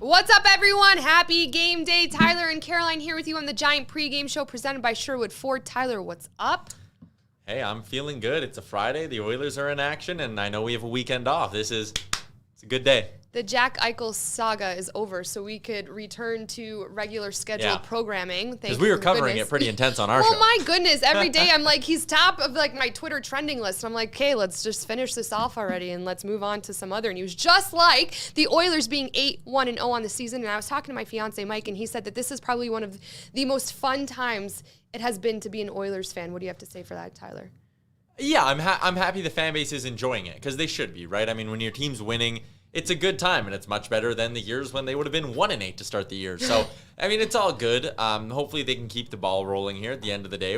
What's up, everyone? Happy game day. Tyler and Caroline here with you on the Giant pregame show presented by Sherwood Ford. Tyler, what's up? Hey, I'm feeling good. It's a Friday. The Oilers are in action, and I know we have a weekend off. It's a good day. The Jack Eichel saga is over, so we could return to regular scheduled programming. Because we were covering it pretty intense on our show. Oh my goodness. Every day I'm like, he's top of like my Twitter trending list. I'm like, okay, let's just finish this off already and let's move on to some other news. Just like the Oilers being 8-1-0 on the season. And I was talking to my fiance, Mike, and he said that this is probably one of the most fun times it has been to be an Oilers fan. What do you have to say for that, Tyler? Yeah, I'm happy the fan base is enjoying it because they should be, right? I mean, when your team's winning, it's a good time, and it's much better than the years when they would have been 1-8 to start the year. So, I mean, it's all good. Hopefully they can keep the ball rolling here at the end of the day.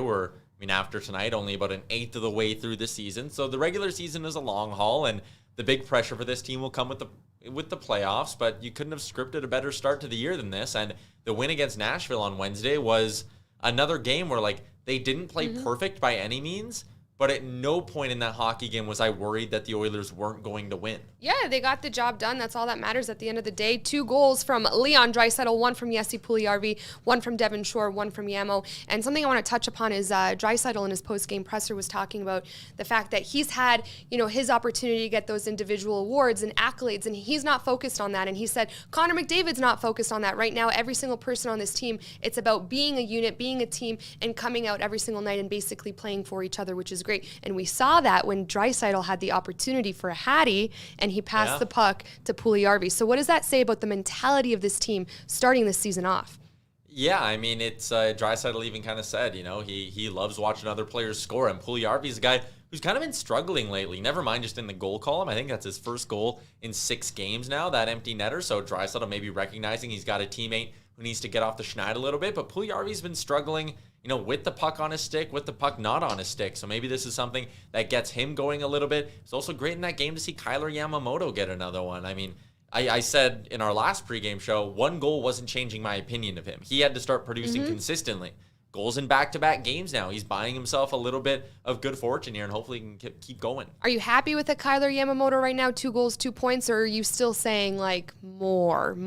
After tonight, only about an eighth of the way through the season. So the regular season is a long haul, and the big pressure for this team will come with the playoffs, but you couldn't have scripted a better start to the year than this. And the win against Nashville on Wednesday was another game where, like, they didn't play perfect by any means, but at no point in that hockey game was I worried that the Oilers weren't going to win. Yeah, they got the job done. That's all that matters at the end of the day. 2 goals from Leon Draisaitl, 1 from Jesse Puljujarvi, 1 from Devin Shore, 1 from Yamo. And something I want to touch upon is Draisaitl in his post-game presser was talking about the fact that he's had, his opportunity to get those individual awards and accolades, and he's not focused on that. And he said, Connor McDavid's not focused on that. Right now, every single person on this team, it's about being a unit, being a team, and coming out every single night and basically playing for each other, which is great. And we saw that when Draisaitl had the opportunity for a Hattie, and he passed the puck to Puljujarvi. So what does that say about the mentality of this team starting this season off? Yeah, I mean, it's Draisaitl even kind of said, he loves watching other players score, and Puljujarvi's a guy who's kind of been struggling lately. Never mind just in the goal column. I think that's his first goal in 6 games now, that empty netter. So Draisaitl maybe recognizing he's got a teammate who needs to get off the schneid a little bit, but Puljujarvi's been struggling, with the puck on his stick, with the puck not on his stick. So maybe this is something that gets him going a little bit. It's also great in that game to see Kyler Yamamoto get another one. I mean, I said in our last pregame show, 1 goal wasn't changing my opinion of him. He had to start producing consistently. Goals in back-to-back games now. He's buying himself a little bit of good fortune here, and hopefully he can keep going. Are you happy with the Kyler Yamamoto right now? 2 goals, 2 points, or are you still saying, like, more?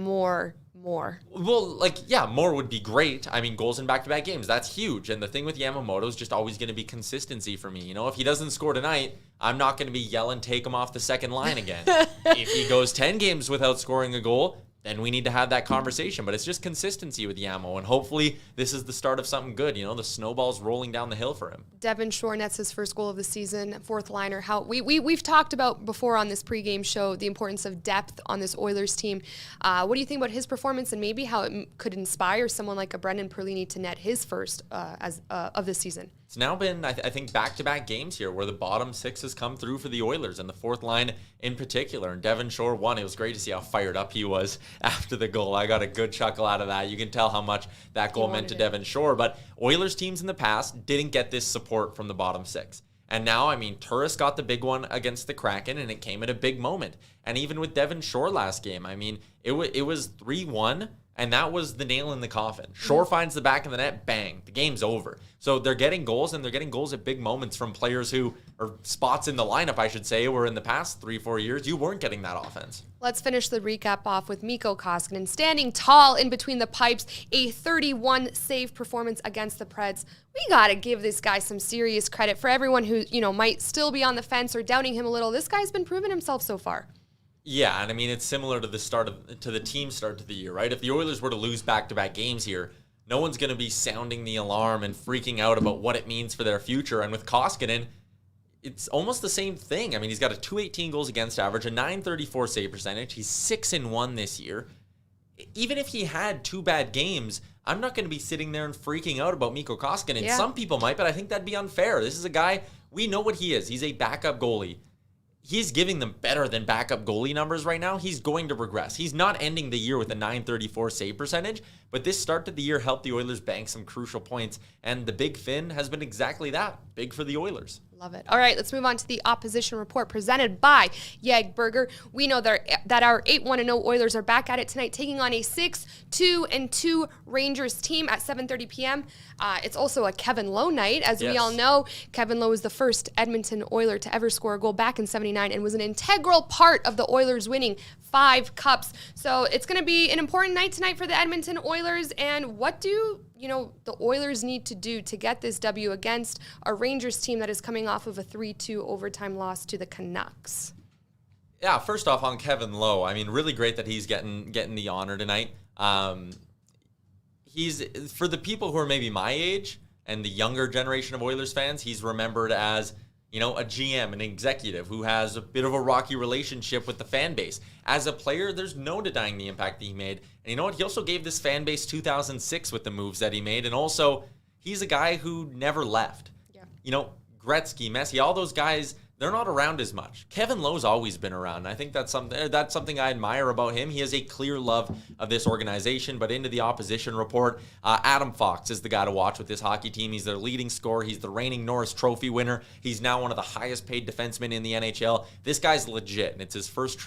Well, more would be great. I mean, goals in back-to-back games, that's huge. And the thing with Yamamoto is just always going to be consistency for me. If he doesn't score tonight, I'm not going to be yelling, take him off the second line again. If he goes 10 games without scoring a goal, then we need to have that conversation. But it's just consistency with Yamo, and hopefully this is the start of something good. The snowball's rolling down the hill for him. Devin Shore nets his first goal of the season, 4th liner. How we've talked about before on this pregame show the importance of depth on this Oilers team. What do you think about his performance and maybe how it could inspire someone like a Brendan Perlini to net his first of the season? It's now been, I think, back-to-back games here where the bottom 6 has come through for the Oilers, and the 4th line in particular. And Devin Shore won. It was great to see how fired up he was after the goal. I got a good chuckle out of that. You can tell how much that goal meant to Devin Shore. But Oilers teams in the past didn't get this support from the bottom 6. And now, I mean, Turris got the big one against the Kraken, and it came at a big moment. And even with Devon Shore last game, I mean, it was 3-1, and that was the nail in the coffin. Shore finds the back of the net, bang, the game's over. So they're getting goals, and they're getting goals at big moments from players who, or spots in the lineup, I should say, where in the past 3-4 years, you weren't getting that offense. Let's finish the recap off with Mikko Koskinen standing tall in between the pipes, a 31 save performance against the Preds. We got to give this guy some serious credit. For everyone who, might still be on the fence or doubting him a little, this guy's been proving himself so far. Yeah, and I mean, it's similar to the team start to the year, right? If the Oilers were to lose back-to-back games here, no one's going to be sounding the alarm and freaking out about what it means for their future. And with Koskinen, it's almost the same thing. I mean, he's got a .218 goals against average, a .934 save percentage. He's 6-1 this year. Even if he had 2 bad games, I'm not going to be sitting there and freaking out about Mikko Koskinen. Yeah. Some people might, but I think that'd be unfair. This is a guy, we know what he is. He's a backup goalie. He's giving them better than backup goalie numbers right now. He's going to regress. He's not ending the year with a .934 save percentage, but this start to the year helped the Oilers bank some crucial points, and the Big Fin has been exactly that, big for the Oilers. Love it. All right, let's move on to the opposition report presented by Jägburger. We know that our 8-1-0 Oilers are back at it tonight, taking on a 6-2-2 Rangers team at 7:30 p.m. It's also a Kevin Lowe night. As we all know, Kevin Lowe is the first Edmonton Oiler to ever score a goal back in '79 and was an integral part of the Oilers winning 5 cups. So it's going to be an important night tonight for the Edmonton Oilers. And what do the Oilers need to do to get this W against a Rangers team that is coming off of a 3-2 overtime loss to the Canucks? Yeah, first off on Kevin Lowe, I mean, really great that he's getting the honor tonight. He's, for the people who are maybe my age and the younger generation of Oilers fans, he's remembered as, a GM, an executive who has a bit of a rocky relationship with the fan base. As a player, there's no denying the impact that he made. And you know what? He also gave this fan base 2006 with the moves that he made. And also, he's a guy who never left. Yeah. Gretzky, Messi, all those guys, they're not around as much. Kevin Lowe's always been around. And I think that's something I admire about him. He has a clear love of this organization. But into the opposition report, Adam Fox is the guy to watch with this hockey team. He's their leading scorer. He's the reigning Norris Trophy winner. He's now one of the highest paid defensemen in the NHL. This guy's legit, and it's his first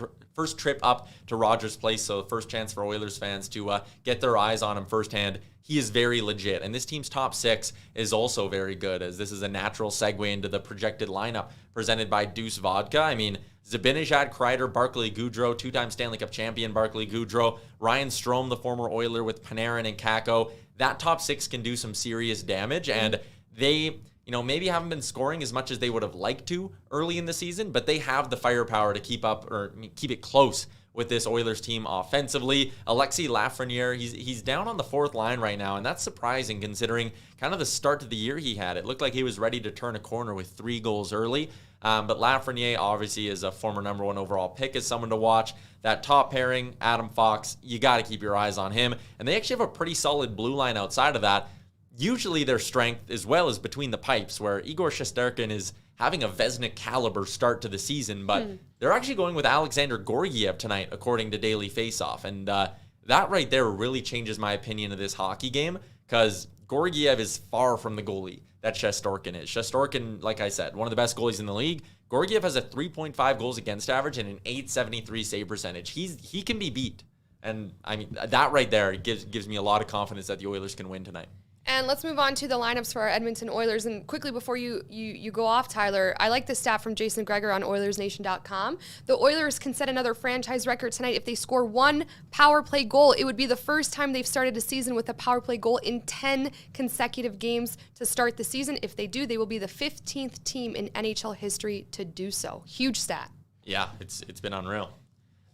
trip up to Rogers Place, so first chance for Oilers fans to get their eyes on him firsthand. He is very legit, and this team's top 6 is also very good, as this is a natural segue into the projected lineup presented by Deuce Vodka. I mean, Zibanejad, Kreider, Barclay Goodrow, 2-time Stanley Cup champion Barclay Goodrow, Ryan Strome, the former Oiler with Panarin and Kakko. That top 6 can do some serious damage, and they maybe haven't been scoring as much as they would have liked to early in the season, but they have the firepower to keep it close with this Oilers team offensively. Alexis Lafreniere, he's down on the 4th line right now, and that's surprising considering kind of the start to the year he had. It looked like he was ready to turn a corner with 3 goals early, but Lafreniere obviously is a former number 1 overall pick, is someone to watch. That top pairing, Adam Fox, you got to keep your eyes on him, and they actually have a pretty solid blue line outside of that. Usually their strength as well is between the pipes, where Igor Shesterkin is having a Vezina caliber start to the season, but they're actually going with Alexander Gorgiev tonight, according to Daily Faceoff. And that right there really changes my opinion of this hockey game, because Gorgiev is far from the goalie that Shesterkin is. Shesterkin, like I said, one of the best goalies in the league. Gorgiev has a 3.5 goals against average and an .873 save percentage. He can be beat. And I mean, that right there gives me a lot of confidence that the Oilers can win tonight. And let's move on to the lineups for our Edmonton Oilers. And quickly before you go off, Tyler, I like this stat from Jason Gregor on OilersNation.com. The Oilers can set another franchise record tonight if they score 1 power play goal. It would be the first time they've started a season with a power play goal in 10 consecutive games to start the season. If they do, they will be the 15th team in NHL history to do so. Huge stat. Yeah, it's been unreal.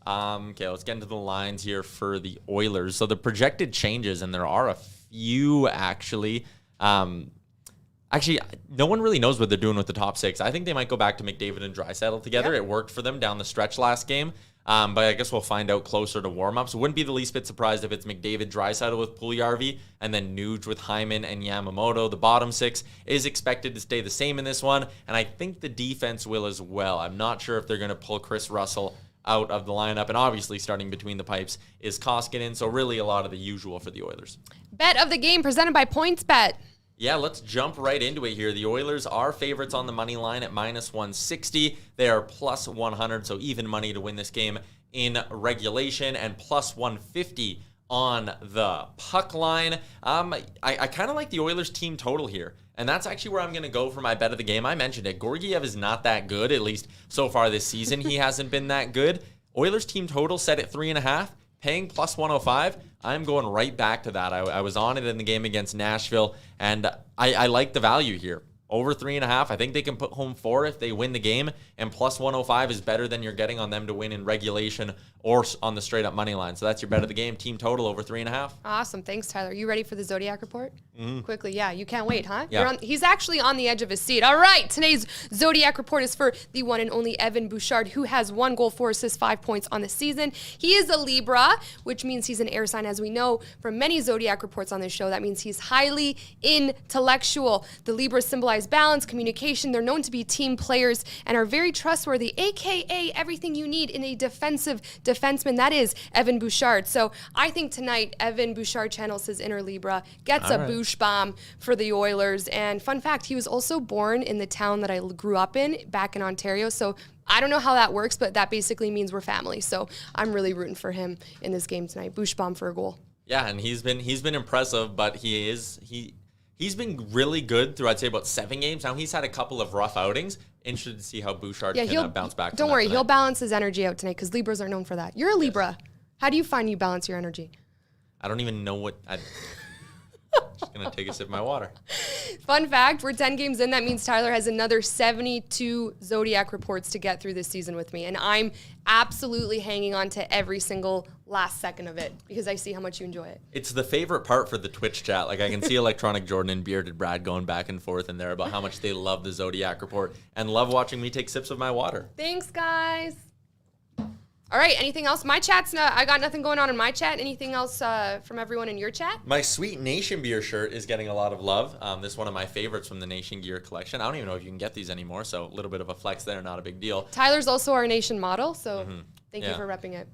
Okay, let's get into the lines here for the Oilers. So the projected changes, and there are a few actually. Actually, no one really knows what they're doing with the top 6. I think they might go back to McDavid and Draisaitl together. Yep. It worked for them down the stretch last game. But I guess we'll find out closer to warm-ups. Wouldn't be the least bit surprised if it's McDavid, Draisaitl with Puljujarvi, and then Nuge with Hyman and Yamamoto. The bottom 6 is expected to stay the same in this one, and I think the defense will as well. I'm not sure if they're going to pull Chris Russell out of the lineup, and obviously starting between the pipes is Koskinen, so really a lot of the usual for the Oilers. Bet of the game presented by PointsBet. Yeah, let's jump right into it here. The Oilers are favorites on the money line at -160. They are +100, so even money to win this game in regulation, and +150 on the puck line. I kind of like the Oilers team total here. And that's actually where I'm going to go for my bet of the game. I mentioned it. Georgiev is not that good, at least so far this season. He hasn't been that good. Oilers team total set at 3.5, paying +105. I'm going right back to that. I was on it in the game against Nashville, and I like the value here. Over 3.5. I think they can put home 4 if they win the game, and +105 is better than you're getting on them to win in regulation or on the straight up money line. So that's your bet of the game. Team total over 3.5. Awesome. Thanks, Tyler. You ready for the Zodiac report? Quickly. Yeah, you can't wait, huh? Yeah. He's actually on the edge of his seat. All right. Today's Zodiac report is for the one and only Evan Bouchard, who has 1 goal, 4 assists, 5 points on the season. He is a Libra, which means he's an air sign, as we know from many Zodiac reports on this show. That means he's highly intellectual. The Libras symbolize balance, communication. They're known to be team players and are very trustworthy, a.k.a. everything you need in a defensive defenseman. That is Evan Bouchard. So I think tonight Evan Bouchard channels his inner Libra, gets a Bouch bomb for the Oilers. And fun fact, he was also born in the town that I grew up in back in Ontario. So I don't know how that works, but that basically means we're family. So I'm really rooting for him in this game tonight. Bouch bomb for a goal. Yeah, and he's been impressive, but he's been really good through, I'd say, about 7 games. Now, he's had a couple of rough outings. Interested to see how Bouchard can bounce back. Don't worry, he'll balance his energy out tonight because Libras are known for that. You're a Libra. Yes. How do you find you balance your energy? I don't even know what... Just going to take a sip of my water. Fun fact, we're 10 games in. That means Tyler has another 72 Zodiac reports to get through this season with me. And I'm absolutely hanging on to every single last second of it because I see how much you enjoy it. It's the favorite part for the Twitch chat. Like, I can see Electronic Jordan and Bearded Brad going back and forth in there about how much they love the Zodiac report and love watching me take sips of my water. Thanks, guys. All right, anything else? My chat's I got nothing going on in my chat. Anything else from everyone in your chat? My sweet Nation Beer shirt is getting a lot of love. This is one of my favorites from the Nation Gear collection. I don't even know if you can get these anymore, so a little bit of a flex there, not a big deal. Tyler's also our Nation model, so thank you for repping it.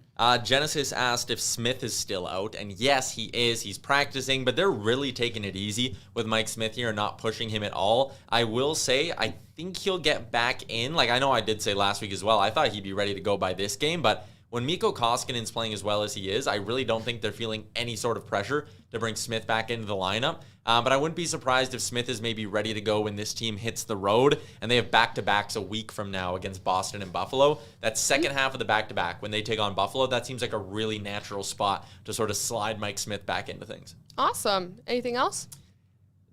Genesis asked if Smith is still out, and yes, he is. He's practicing, but they're really taking it easy with Mike Smith here and not pushing him at all. I will say, I think he'll get back in. Like, I know I did say last week as well, I thought he'd be ready to go by this game, but when Mikko Koskinen's playing as well as he is, I really don't think they're feeling any sort of pressure to bring Smith back into the lineup. But I wouldn't be surprised if Smith is maybe ready to go when this team hits the road, and they have back-to-backs a week from now against Boston and Buffalo. That second half of the back-to-back, when they take on Buffalo, that seems like a really natural spot to sort of slide Mike Smith back into things. Awesome. Anything else?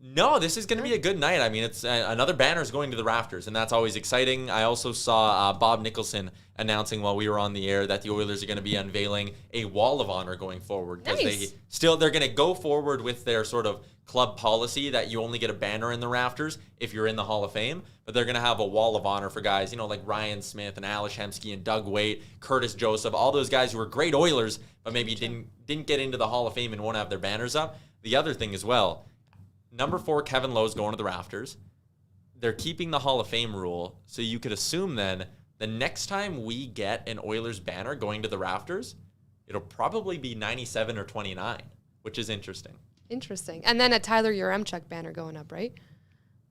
No, this is going to be a good night. I mean, it's another banner is going to the rafters, and that's always exciting. I also saw Bob Nicholson announcing while we were on the air that the Oilers are going to be unveiling a wall of honor going forward because they're going to go forward with their sort of club policy that you only get a banner in the rafters if you're in the Hall of Fame, but they're going to have a wall of honor for guys, like Ryan Smith and Ales Hemsky and Doug Waite, Curtis Joseph, all those guys who were great Oilers, but maybe didn't get into the Hall of Fame and won't have their banners up. The other thing as well, number 4, Kevin Lowe's going to the rafters. They're keeping the Hall of Fame rule, so you could assume then the next time we get an Oilers banner going to the rafters, it'll probably be 97 or 29, which is interesting. Interesting. And then a Tyler Yaremchuk banner going up, right?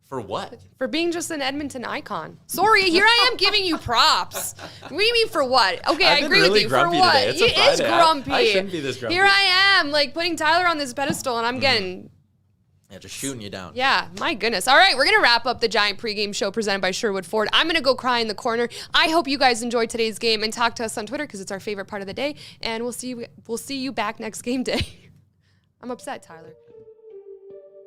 For what? For being just an Edmonton icon. Sorry, here I am giving you props. What do you mean for what? Okay, I agree with you. For what? It is grumpy. I shouldn't be this grumpy. Here I am, putting Tyler on this pedestal, and I'm getting... Yeah, just shooting you down. Yeah, my goodness. All right, we're going to wrap up the Giant pregame show presented by Sherwood Ford. I'm going to go cry in the corner. I hope you guys enjoyed today's game and talk to us on Twitter because it's our favorite part of the day. And we'll see you back next game day. I'm upset, Tyler.